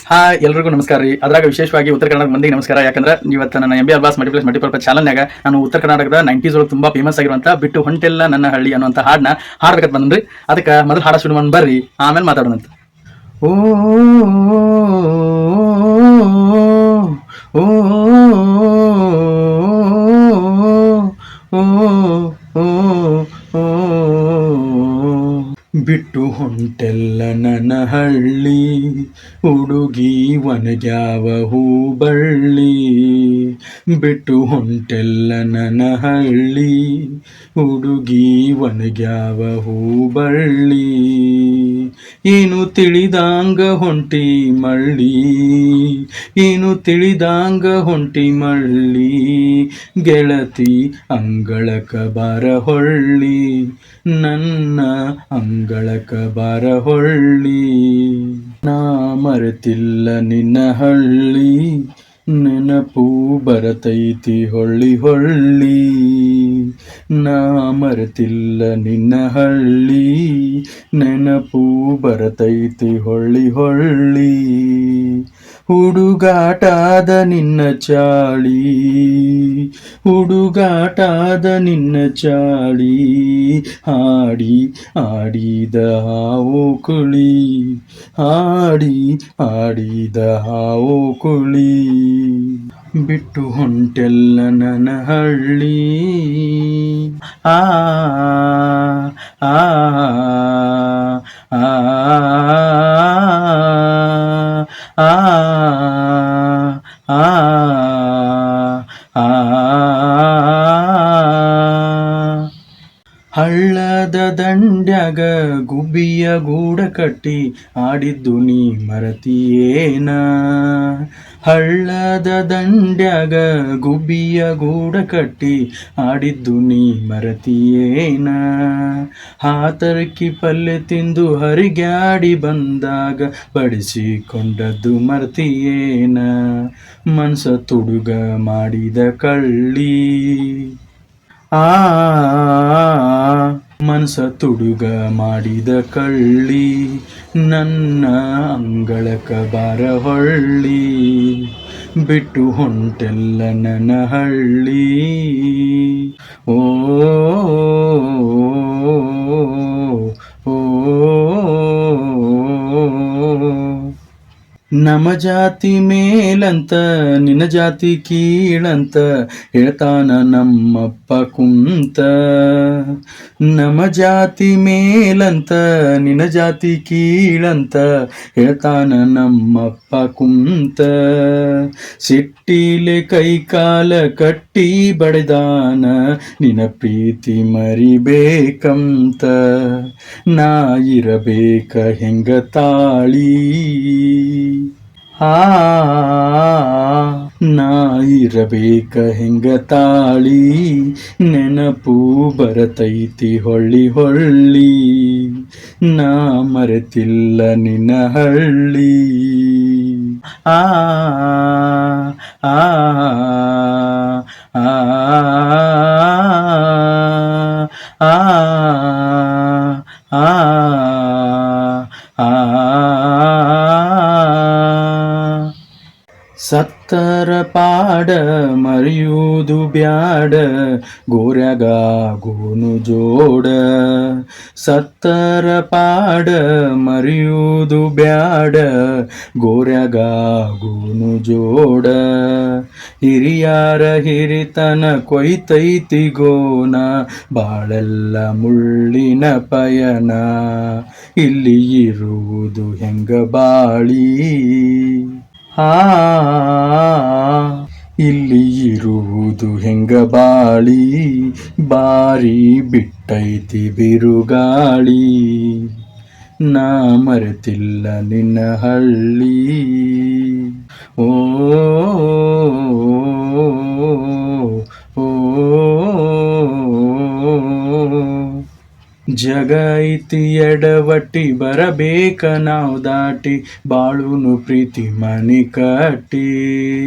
Hi ಎಲ್ರಿಗೂ ನಮಸ್ಕಾರ ರೀ. ಅದ್ರಾಗ ವಿಶೇಷವಾಗಿ ಉತ್ತರ ಕನ್ನಡ ಮಂದಿಗೆ ನಮಸ್ಕಾರ. ಯಾಕಂದ್ರೆ ಇವತ್ತು ನನ್ನ MBR ಬಾಸ್ ಮಲ್ಟಿಪಲ್ ಚಾನಲ್ನಾಗ ನಾನು ಉತ್ತರ ಕರ್ನಾಟಕದ 90s ಒಳಗೆ ತುಂಬಾ ಫೇಮಸ್ ಆಗಿರುವಂತ ಬಿಟ್ಟು ಹೊಂಟೆಲ್ಲ ನನ್ನ ಹಳ್ಳಿ ಅನ್ನುವಂಥ ಹಾಡನ್ನ ಹಾಡ್ಬೇಕಂತ ಬಂದ್ರಿ. ಅದಕ್ಕೆ ಮೊದಲು ಹಾಡ ಶುರು ಮಾಡಿ ಬರ್ರಿ, ಆಮೇಲೆ ಮಾತಾಡೋಣಂತ. ಓ ಓ ಬಿಟ್ಟು ಹೊಂಟೆಲ್ಲ ನನ್ನ ಹಳ್ಳಿ, ಹುಡುಗಿ ಒಣಗ್ಯಾವ ಹೂಬಳ್ಳಿ. ಬಿಟ್ಟು ಹೊಂಟೆಲ್ಲ ನನ್ನ ಹಳ್ಳಿ, ಹುಡುಗಿ ಒಣಗ್ಯಾವ ಹೂಬಳ್ಳಿ. ಏನು ತಿಳಿದಾಂಗ ಹೊಂಟಿ ಮಳ್ಳಿ, ಏನು ತಿಳಿದಾಂಗ ಹೊಂಟಿ ಮಳ್ಳಿ. ಗೆಳತಿ ಅಂಗಳಕ ಬಾರ ಹೊಳ್ಳಿ, ನನ್ನ ಅಂಗಳಕ ಬಾರ ಹೊಳ್ಳಿ. ನಾ ಮರೆತಿಲ್ಲ ನಿನ್ನ ಹಳ್ಳಿ, ನೆನಪು ಬರತೈತಿ ಹೊಳ್ಳಿ ಹೊಳ್ಳಿ. ನಾ ಮರೆತಿಲ್ಲ ನಿನ್ನ ಹಳ್ಳಿ, ನೆನಪು ಬರತೈತಿ ಹೊಳ್ಳಿ ಹೊಳ್ಳಿ. ಹುಡುಗಾಟಾದ ನಿನ್ನ ಚಾಳಿ, ಹುಡುಗಾಟಾದ ನಿನ್ನ ಚಾಳಿ. ಹಾಡಿ ಆಡಿದ ಹಾವು ಕುಳಿ, ಹಾಡಿ ಆಡಿದ ಹಾವು ಕುಳಿ. ಬಿಟ್ಟು ಹೊಂಟೆಲ್ಲ ನನ್ನ ಹಳ್ಳಿ. ಆ ಆ ಆ ಆ ಆ ಹಳ್ಳದ ದಂಡ್ಯಾಗ ಗುಬ್ಬಿಯ ಗೂಡ ಕಟ್ಟಿ ಆಡಿದ್ದು ನೀ ಮರತಿಯೇನ. ಹಳ್ಳದ ದಂಡ್ಯಾಗ ಗುಬ್ಬಿಯ ಗೂಡ ಕಟ್ಟಿ ಆಡಿದ್ದು ನೀ ಮರತಿಯೇನ. ಹಾತರಕ್ಕಿ ಪಲ್ಲೆ ತಿಂದು ಹರಿಗ್ಯಾಡಿ ಬಂದಾಗ ಬಡಿಸಿಕೊಂಡದ್ದು ಮರ್ತಿಯೇನ. ಮನ್ಸ ತುಡುಗ ಮಾಡಿದ ಕಳ್ಳಿ, ಆ ಮನಸ ತುಡುಗ ಮಾಡಿದ ಕಳ್ಳಿ. ನನ್ನ ಅಂಗಳಕ ಬಾರ ಹೊಳ್ಳಿ, ಬಿಟ್ಟು ಹೊಂಟೆಲ್ಲ ನನ್ನ ಹಳ್ಳಿ. ಓ ನಮ್ಮ ಜಾತಿ ಮೇಲಂತ ನಿನ್ನ ಜಾತಿ ಕೀಳಂತ ಹೇಳ್ತಾನ ನಮ್ಮಪ್ಪ ಕುಂತ. ನಮ್ಮ ಜಾತಿ ಮೇಲಂತ ನಿನ್ನ ಜಾತಿ ಕೀಳಂತ ಹೇಳ್ತಾನ ನಮ್ಮಪ್ಪ ಕುಂತ. ಸಿಟ್ಟಿಲೆ ಕೈ ಕಾಲ ಕಟ್ಟಿ ಬಡಿದಾನ ನಿನ್ನ ಪ್ರೀತಿ ಮರಿಬೇಕಂತ. ನಾ ಇರಬೇಕ ಹೆಂಗ ತಾಳಿ, ಆ ನಾ ಇರಬೇಕ ಹೆಂಗ ತಾಳಿ. ನೆನಪು ಬರತೈತಿ ಹೊಳ್ಳಿ ಹೊಳ್ಳಿ, ನಾ ಮರೆತಿಲ್ಲ ನಿನ್ನ ಹಳ್ಳಿ. ಆ ಆ ಆ ಆ ಆ ಸತ್ತರ ಪಾಡ ಮರೆಯುವುದು ಬ್ಯಾಡ, ಗೋರ್ಯಾಗ ಗೋನು ಜೋಡ. ಸತ್ತರ ಪಾಡ ಮರೆಯುವುದು ಬ್ಯಾಡ, ಗೋರ್ಯಾಗ ಗೋನು ಜೋಡ. ಹಿರಿಯಾರ ಹಿರಿತನ ಕೊಯ್ತೈತಿ ಗೋನ, ಬಾಳೆಲ್ಲ ಮುಳ್ಳಿನ ಪಯನ. ಇಲ್ಲಿ ಇರುವುದು ಹೆಂಗ ಬಾಳಿ, ಆ ಇಲ್ಲಿ ಇರುವುದು ಹೆಂಗ ಬಾಳಿ. ಬಾರಿ ಬಿಟ್ಟೈತಿ ಬಿರುಗಾಳಿ, ನಾ ಮರೆತಿಲ್ಲ ನಿನ್ನ ಹಳ್ಳಿ. ಓ ಜಗ ಐತಿ ಎಡವಟ್ಟಿ ಬರಬೇಕ ನಾವು ದಾಟಿ ಬಾಳುನು ಪ್ರೀತಿ ಮನಿ ಕಟ್ಟಿ.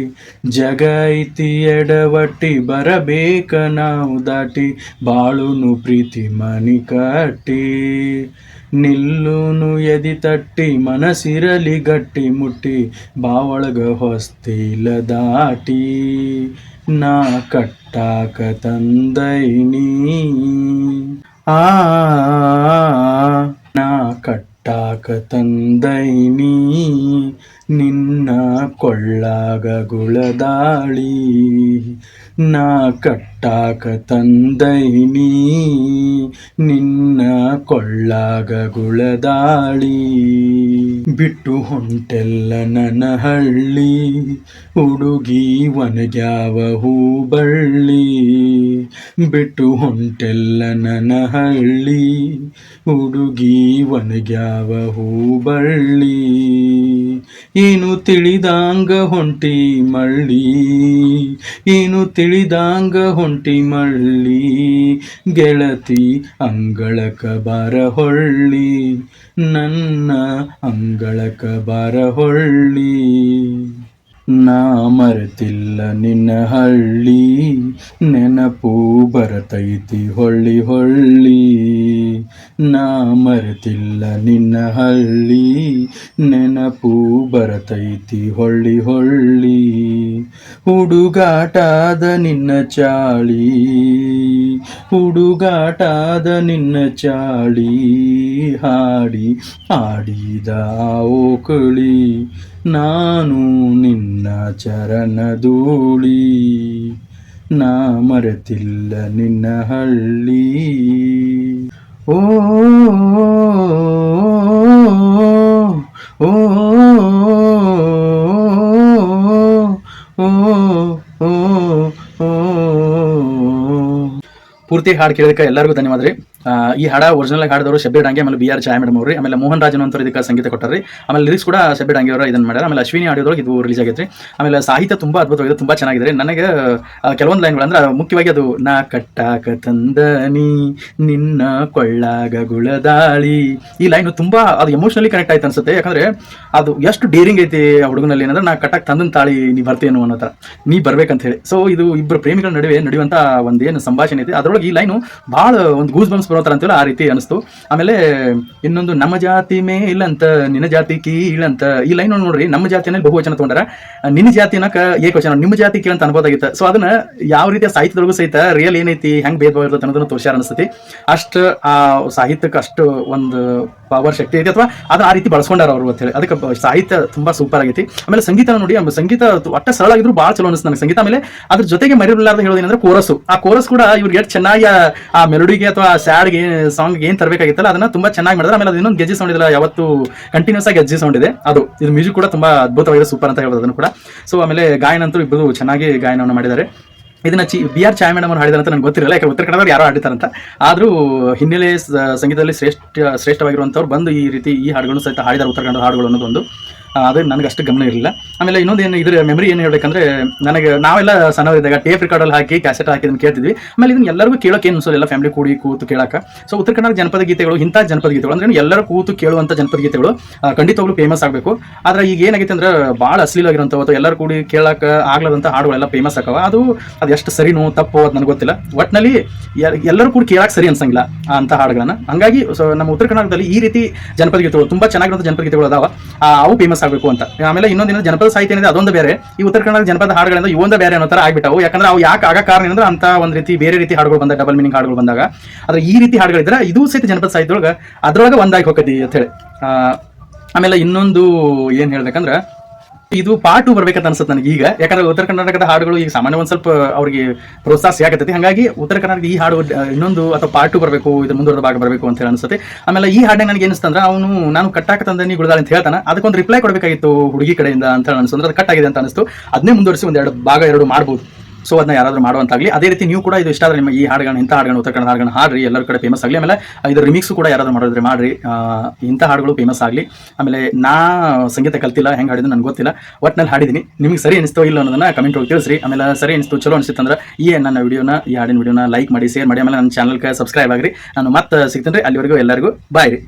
ಜಗ ಐತಿ ಎಡವಟ್ಟಿ ಬರಬೇಕ ನಾವು ದಾಟಿ ಬಾಳುನು ಪ್ರೀತಿ ಮನಿ ಕಟ್ಟಿ. ನಿಲ್ಲುನು ಎದಿ ತಟ್ಟಿ ಮನಸ್ಸಿರಲಿ ಗಟ್ಟಿ ಮುಟ್ಟಿ ಬಾವೊಳಗ ಹೊಸ್ತಿಲ ದಾಟಿ. ನಾ ಕಟ್ಟಾಕ ತಂದೈನಿ ಆ ನಾ ಕಟ್ಟಾಕ ತಂದೈನಿ ನಿನ್ನ ಕೊಳ್ಳಾಗ ಗುಳದಾಳಿ. ನಾ ಕಟ್ಟಾಕ ತಂದೈನಿ ನಿನ್ನ ಕೊಳ್ಳಾಗ ಗುಳದಾಳಿ. ಬಿಟ್ಟು ಹೊಂಟೆಲ್ಲ ನನ್ನ ಹಳ್ಳಿ ಹುಡುಗಿ ಒಣಗ್ಯಾವ ಹೂಬಳ್ಳಿ. ಬಿಟ್ಟು ಹೊಂಟೆಲ್ಲ ನನ್ನ ಹಳ್ಳಿ ಹುಡುಗಿ ಒಣಗ್ಯಾವ ಹೂಬಳ್ಳಿ. ಏನು ತಿಳಿದಾಂಗ ಹೊಂಟಿ ಮಳ್ಳಿ ಏನು ತಿಳಿದಾಂಗ ಹೊಂಟಿ ಮಳ್ಳಿ. ಗೆಳತಿ ಅಂಗಳಕ ಬಾರ ಹೊಳ್ಳಿ ನನ್ನ ಅಂಗಳಕ ಬಾರ ಹೊಳ್ಳಿ. ನಾ ಮರೆತಿಲ್ಲ ನಿನ್ನ ಹಳ್ಳಿ ನೆನಪು ಬರತೈತಿ ಹೊಳ್ಳಿ ಹೊಳ್ಳಿ. ನಾ ಮರೆತಿಲ್ಲ ನಿನ್ನ ಹಳ್ಳಿ ನೆನಪು ಬರತೈತಿ ಹೊಳ್ಳಿ ಹೊಳ್ಳಿ. ಹುಡುಗಾಟಾದ ನಿನ್ನ ಚಾಳಿ ಹುಡುಗಾಟಾದ ನಿನ್ನ ಚಾಳಿ ಹಾಡಿ ಆಡಿದ ಓಕಳಿ. ನಾನು ನಿನ್ನ ಚರಣಧೂಳಿ ನಾ ಮರೆತಿಲ್ಲ ನಿನ್ನ ಹಳ್ಳಿ. ಓ ಓ ಪೂರ್ತಿ ಹಾಡು ಕೇಳೋದಕ್ಕೆ ಎಲ್ಲರಿಗೂ ಧನ್ಯವಾದ ರೀ. ಈ ಹಾಡ ಒರಿಜಿನಲ್ ಹಾಡಿದವರು ಶಬ್ಬೀರ್ ಡಾಂಗೆ, ಆಮೇಲೆ BR ಛಾಯಾ ಮೇಡಮ್ ಅವ್ರಿ, ಆಮೇಲೆ ಮೋಹನ್ ರಾಜನ್ ಅಂತವ್ರು ಇದಕ್ಕೆ ಸಂಗೀತ ಕೊಟ್ಟಾರ್ರಿ. ಆಮೇಲೆ ಲಿರಿಕ್ಸ್ ಕೂಡ ಶಬ್ಬೀರ್ ಡಾಂಗೆ ಅವರು ಇದನ್ನ ಮಾಡ್ಯಾರ. ಆಮೇಲೆ ಅಶ್ವಿನಿ ಆಡಿಯೋದ್ರೊಳಗೆ ಇದು ರಿಲೀಸ್ ಆಗೈತ್ರಿ. ಆಮೇಲೆ ಸಾಹಿತ್ಯ ತುಂಬಾ ಅದ್ಭುತವಾಗಿದೆ, ತುಂಬಾ ಚೆನ್ನಾಗಿದೆ. ನನಗೆ ಕೆಲವೊಂದು ಲೈನ್ಗಳು ಅಂದ್ರೆ ಮುಖ್ಯವಾಗಿ ಅದು ನಾ ಕಟ್ಟಾಕ ತಂದನಿ ನಿನ್ನ ಕೊಳ್ಳಾಗ ಗುಳದಾಳಿ ಈ ಲೈನ್ ತುಂಬಾ ಅದು ಎಮೋಷನಲಿ ಕನೆಕ್ಟ್ ಆಯ್ತು ಅನ್ಸುತ್ತೆ. ಯಾಕಂದ್ರೆ ಅದು ಎಷ್ಟು ಡೇರಿಂಗ್ ಐತಿ ಆ ಹುಡುಗನಲ್ಲಿ ಏನಂದ್ರೆ ನಾ ಕಟ್ಟಾಕ ತಂದನ್ ತಾಳಿ ನೀ ಬರ್ತೇನು ಅನ್ನೋ ತರ ನೀ ಬರ್ಬೇಕಂತ ಹೇಳಿ. ಸೊ ಇದು ಇಬ್ಬರು ಪ್ರೇಮಿಗಳ ನಡುವೆ ನಡೆಯುವಂತ ಒಂದೇನು ಸಂಭಾಷಣೆ ಐತಿ ಅದರೊಳಗೆ ಈ ಲೈನು ಬಹಳ ಒಂದು ಗೂಸ್ ಬಂಪ್ಸ್ ಬರೋ ತರ ಅಂತೀವಲ್ಲ ಆ ರೀತಿ ಅನಿಸ್ತು. ಆಮೇಲೆ ಇನ್ನೊಂದು ನಮ್ಮ ಜಾತಿ ಮೇಲಂತ ನಿನ್ನ ಜಾತಿ ಕೀಳಂತ ಈ ಲೈನ್ ನೋಡ್ರಿ, ನಮ್ಮ ಜಾತಿಯಲ್ಲಿ ಬಹುವಚನ ತಗೊಂಡಾರ, ನಿನ್ನ ಜಾತಿ ಅನ್ನಕ ಏಕವಚನ, ನಿಮ್ಮ ಜಾತಿ ಕೀಳಂತ ಅನ್ಬೋದಾಗಿತ್ತು. ಸೊ ಅದನ್ನ ಯಾವ ರೀತಿಯ ಸಾಹಿತ್ಯದೊಳಗೂ ಸಹಿತ ರಿಯಲ್ ಏನೈತಿ ಹೆಂಗ್ ಭೇದ ಭಾವ ಇರ್ತದೆ ಅನ್ನೋದನ್ನ ತೋರ್ಸ್ಯಾರ ಅನಿಸ್ತತಿ. ಅಷ್ಟು ಆ ಸಾಹಿತ್ಯಕ್ಕೆ ಅಷ್ಟು ಒಂದು ಪವರ್ ಶಕ್ತಿ ಐತಿ ಅಥವಾ ಅದನ್ನ ಆ ರೀತಿ ಬಳಸ್ಕೊಂಡಾರ ಅವರು ಅಂತ ಹೇಳಿ. ಅದಕ್ಕೆ ಸಾಹಿತ್ಯ ತುಂಬಾ ಸೂಪರ್ ಆಗೈತಿ. ಆಮೇಲೆ ಸಂಗೀತ ನೋಡಿ, ಸಂಗೀತ ಒಟ್ಟ ಸರಳ ಆಗಿದ್ರು ಭಾಳ ಚಲೋ ಅನಿಸ್ತು ನನಗೆ ಸಂಗೀತ. ಆಮೇಲೆ ಅದ್ರ ಜೊತೆಗೆ ಮರಿಲಾರ್ದ ಹೇಳೋದೇನಂದ್ರೆ ಕೋರಸ್, ಆ ಕೋರಸ್ ಕೂಡ ಇವ್ರಿಗೆ ಎಷ್ಟು ಚೆನ್ನಾಗಿ ಆ ಮೆಲೋಡಿಗೆ ಅಥವಾ ಸ್ಯಾಡ್ಗೆ ಸಾಂಗ್ ಏನ್ ತರಬೇಕಾಗಿತ್ತಲ್ಲ ಅದನ್ನ ತುಂಬಾ ಚೆನ್ನಾಗಿ ಮಾಡಿದ್ರೆ. ಆಮೇಲೆ ಅದು ಇನ್ನೊಂದು ಗೆಜ್ಜೆ ಸೌಂಡ್ ಇದೆಲ್ಲ ಯಾವತ್ತು ಕಂಟಿನ್ಯೂಸ್ ಆಗಿ ಗೆಜ್ಜೆ ಸೌಂಡ್ ಇದೆ, ಅದು ಇದು ಮ್ಯೂಸಿಕ್ ಕೂಡ ತುಂಬಾ ಅದ್ಭುತವಾಗಿದೆ, ಸೂಪರ್ ಅಂತ ಹೇಳ್ಬೋದು ಅದನ್ನು ಕೂಡ. ಸೊ ಆಮೇಲೆ ಗಾಯನ ಅಂತೂ ಇಬ್ಬರು ಚೆನ್ನಾಗಿ ಗಾಯನವನ್ನು ಮಾಡಿದ್ದಾರೆ. ಇದನ್ನ BR ಛಾಯಾ ಮೇಡಮ್ ಅವ್ರು ಹಾಡಿದಾರೆ ಅಂತ ನನಗೆ ಗೊತ್ತಿರಲ್ಲ, ಯಾಕಂದ್ರೆ ಉತ್ತರ ಕನ್ನಡದವ್ರು ಯಾರೋ ಹಾಡಿತಾರಂತ. ಆದ್ರೂ ಹಿನ್ನೆಲೆ ಸಂಗೀತದಲ್ಲಿ ಶ್ರೇಷ್ಠವಾಗಿರುವಂಥವ್ರು ಬಂದು ಈ ರೀತಿ ಈ ಹಾಡುಗಳನ್ನು ಸಹಿತ ಹಾಡಿದ್ದಾರೆ, ಉತ್ತರ ಕನ್ನಡ ಹಾಡುಗಳು ಅನ್ನೋದೊಂದು ಅದು ನನಗೆ ಅಷ್ಟು ಗಮನ ಇರಲಿಲ್ಲ. ಆಮೇಲೆ ಇನ್ನೊಂದು ಏನು ಇದ್ರ ಮೆಮರಿ ಏನು ಹೇಳ್ಬೇಕಂದ್ರೆ, ನನಗೆ ನಾವೆಲ್ಲ ಸಣ್ಣವರಿದ್ದಾಗ ಟೇಪ್ ರೆಕಾರ್ಡಲ್ಲಿ ಹಾಕಿ ಕ್ಯಾಸೆಟ್ ಹಾಕಿ ಇದನ್ನು ಕೇಳ್ತಿದ್ವಿ. ಆಮೇಲೆ ಇದನ್ನ ಎಲ್ಲರಿಗೂ ಕೇಳೋಕೆ ಏನು ಅನ್ಸೋಲ್ಲ, ಫ್ಯಾಮಿಲಿ ಕೂಡಿ ಕೂತು ಕೇಳಕ್ಕೆ. ಸೊ ಉತ್ತರ ಕನ್ನಡ ಜನಪದ ಗೀತೆಗಳು, ಇಂಥ ಜನಪದ ಗೀತೆಗಳು ಅಂದ್ರೆ ಎಲ್ಲರೂ ಕೂತು ಕೇಳುವಂಥ ಜನಪದ ಗೀತೆಗಳು ಖಂಡಿತವಾಗ್ಲೂ ಫೇಮಸ್ ಆಗಬೇಕು. ಆದ್ರೆ ಈಗ ಏನಾಗೈತೆ ಅಂದ್ರೆ ಭಾಳ ಅಶ್ಲೀಲವಾಗಿರೋಂಥವು ಅಥವಾ ಎಲ್ಲರೂ ಕೂಡಿ ಕೇಳಕ್ಕೆ ಆಗ್ಲದಂಥ ಹಾಡುಗಳೆಲ್ಲ ಫೇಮಸ್ ಆಕವ. ಅದು ಎಷ್ಟು ಸರಿನೋ ತಪ್ಪೋ ಅದು ನನಗೆ ಗೊತ್ತಿಲ್ಲ. ಒಟ್ಟಿನಲ್ಲಿ ಎಲ್ಲರೂ ಕೂಡ ಕೇಳಕ್ಕೆ ಸರಿ ಅನ್ಸಂಗಿಲ್ಲ ಅಂತ ಹಾಡುಗಳನ್ನ. ಹಂಗಾಗಿ ಸೊ ನಮ್ಮ ಉತ್ತರ ಕನ್ನಡದಲ್ಲಿ ಈ ರೀತಿ ಜನಪದ ಗೀತೆಗಳು ತುಂಬಾ ಚೆನ್ನಾಗಿರುವಂಥ ಜನಪದ ಗೀತೆಗಳು ಅದಾವ, ಅವು ಫೇಮಸ್ ಆಗಬೇಕು ಅಂತ. ಆಮೇಲೆ ಇನ್ನೊಂದಿನ ಜನಪದ ಸಾಹಿತ್ಯ ಏನಿದೆ ಅದೊಂದು ಬೇರೆ, ಈ ಉತ್ತರ ಕನ್ನಡ ಜನಪದ ಹಾಡುಗಳಿಂದ ಇವೊಂದು ಬೇರೆ ಅನ್ನೋ ತರ ಆಗ್ಬಿಟ್ಟವು. ಯಾಕಂದ್ರೆ ಅವು ಯಾಕೆ ಆಗ ಕಾರಣ ಏನಂದ್ರೆ ಅಂತ ಒಂದ್ ರೀತಿ ಬೇರೆ ರೀತಿ ಹಾಡುಗಳು ಬಂದಾಗ, ಡಬಲ್ ಮೀನಿಂಗ್ ಹಾಡುಗಳು ಬಂದಾಗ, ಆದ್ರೆ ಈ ರೀತಿ ಹಾಡುಗಳಿದ್ರೆ ಇದು ಸಹಿತ ಜನಪದ ಸಾಹಿತ್ಯದೊಳಗೆ ಅದ್ರೊಳಗೆ ಒಂದಾಗಿ ಹೋಗತಿ ಅಂತ ಹೇಳಿ. ಆಮೇಲೆ ಇನ್ನೊಂದು ಏನ್ ಹೇಳ್ಬೇಕಂದ್ರೆ, ಇದು ಪಾರ್ಟ್ 2 ಬರ್ಬೇಕಂತ ಅನ್ಸುತ್ತೆ ನನಗೆ ಈಗ. ಯಾಕಂದ್ರೆ ಉತ್ತರ ಕರ್ನಾಟಕದ ಹಾಡುಗಳು ಈಗ ಸಾಮಾನ್ಯ ಒಂದ್ ಸ್ವಲ್ಪ ಅವ್ರಿಗೆ ಪ್ರೋತ್ಸಾಹ ಸಿಗತೈತಿ. ಹಾಗಾಗಿ ಉತ್ತರ ಕರ್ನಾಟಕ ಈ ಹಾಡು ಇನ್ನೊಂದು ಅಥವಾ ಪಾರ್ಟ್ 2 ಬರಬೇಕು, ಇದು ಮುಂದುವರೆದ ಭಾಗ ಬರಬೇಕು ಅಂತ ಹೇಳಿ ಅನ್ಸುತ್ತೆ. ಆಮೇಲೆ ಈ ಹಾಡಿನ ನನಗೆ ಏನಿಸ್ತಂದ್ರೆ, ನಾನು ಕಟ್ಟಾಕ ತಂದನಿ ಗುಳದಾಳಿ ಅಂತ ಹೇಳ್ತಾನೆ, ಅದಕ್ಕೊಂದು ರಿಪ್ಲೈ ಕೊಡಬೇಕಾಗಿತ್ತು ಹುಡುಗಿ ಕಡೆಯಿಂದ ಅಂತ ಹೇಳಿ ಅನ್ಸುತ್ತೆ. ಅದು ಕಟ್ ಆಗಿದೆ ಅಂತ ಅನಿಸ್ತು. ಅದನ್ನೇ ಮುಂದುವರಿಸಿ ಒಂದೆರಡು ಭಾಗ 2 ಮಾಡ್ಬೋದು. ಸೊ ಅದನ್ನ ಯಾರಾದರೂ ಮಾಡುವಂತಾಗಲಿ. ಅದೇ ರೀತಿ ನೀವು ಕೂಡ ಇದು ಇಷ್ಟ ಆದರೆ ನಿಮ್ಮ ಈ ಹಾಡುಗಳನ್ನ, ಇಂಥ ಹಾಡುಗಳನ್ನ, ಉತ್ತರ ಕನ್ನಡ ಹಾಡುಗಳನ್ನ ಹಾಡ್ರಿ, ಎಲ್ಲರ ಕಡೆ ಫೇಮಸ್ ಆಗಲಿ. ಆಮೇಲೆ ಇದು ರಿಮಿಕ್ಸ್ ಕೂಡ ಯಾರಾದರೂ ಮಾಡೋದ್ರೆ ಮಾಡ್ರಿ, ಇಂಥ ಹಾಡುಗಳು ಫೇಮಸ್ ಆಗಲಿ. ಆಮೇಲೆ ನಾ ಸಂಗೀತ ಕಲ್ತಿಲ್ಲ, ಹೆಂಗೆ ಹಾಡಿದ್ದು ನನಗೆ ಗೊತ್ತಿಲ್ಲ, ಒಟ್ಟಿನಲ್ಲಿ ಹಾಡಿದ್ದೀನಿ. ನಿಮಗೆ ಸರಿ ಅನಿಸ್ತೋ ಇಲ್ಲ ಅನ್ನೋದನ್ನ ಕಮೆಂಟ್ ಒಳಗೆ ತಿಳಿಸ್ರಿ. ಆಮೇಲೆ ಸರಿ ಅನಿಸ್ತು, ಚಲೋ ಅನಿಸುತ್ತೆ ಅಂದ್ರೆ ಈ ನನ್ನ ವಿಡಿಯೋನ, ಈ ಹಾಡಿನ ವಿಡಿಯೋನ ಲೈಕ್ ಮಾಡಿ, ಶೇರ್ ಮಾಡಿ, ಆಮೇಲೆ ನನ್ನ ಚಾನಲ್ಗೆ ಸಬ್ಸ್ಕ್ರೈಬ್ ಆಗಿರಿ. ನಾನು ಮತ್ತೆ ಸಿಗ್ತೀನಿ ರೀ. ಅಲ್ಲಿವರೆಗೂ ಎಲ್ಲರಿಗೂ ಬಾಯ್ ರೀ.